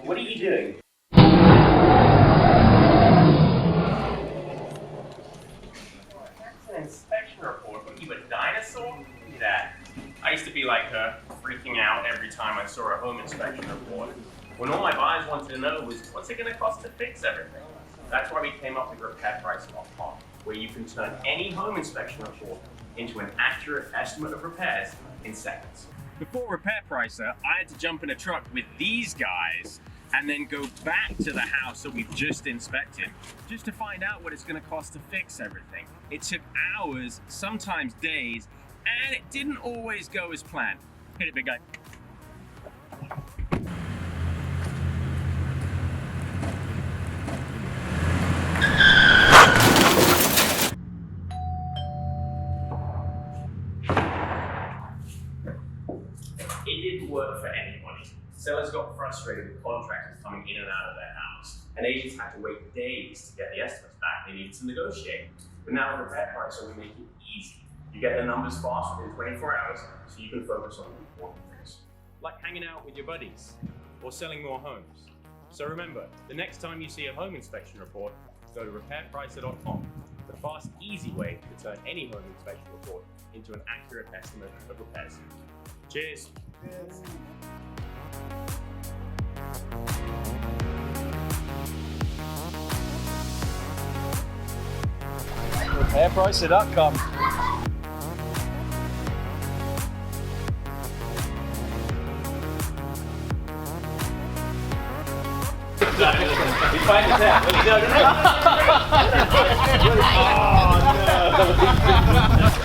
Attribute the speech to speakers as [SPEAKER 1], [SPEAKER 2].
[SPEAKER 1] What are you doing? That's an inspection report. What are you, a dinosaur? Look at that. I used to be like her, freaking out every time I saw a home inspection report. When all my buyers wanted to know was, what's it going to cost to fix everything? That's why we came up with RepairPricer.com, where you can turn any home inspection report into an accurate estimate of repairs in seconds. Before Repair Pricer, I had to jump in a truck with these guys and then go back to the house that we've just inspected just to find out what it's going to cost to fix everything. It took hours, sometimes days, and it didn't always go as planned. Hit it, big guy. It didn't work for anybody. Sellers got frustrated with contractors coming in and out of their house, and agents had to wait days to get the estimates back. They needed to negotiate. But now with Repair Pricer, we make it easy. You get the numbers fast within 24 hours, so you can focus on the important things. Like hanging out with your buddies, or selling more homes. So remember, the next time you see a home inspection report, go to RepairPricer.com, the fast, easy way to turn any home inspection report into an accurate estimate of repairs. Cheers. Cheers.
[SPEAKER 2] RepairPricer.com.
[SPEAKER 1] You find it there. Oh no!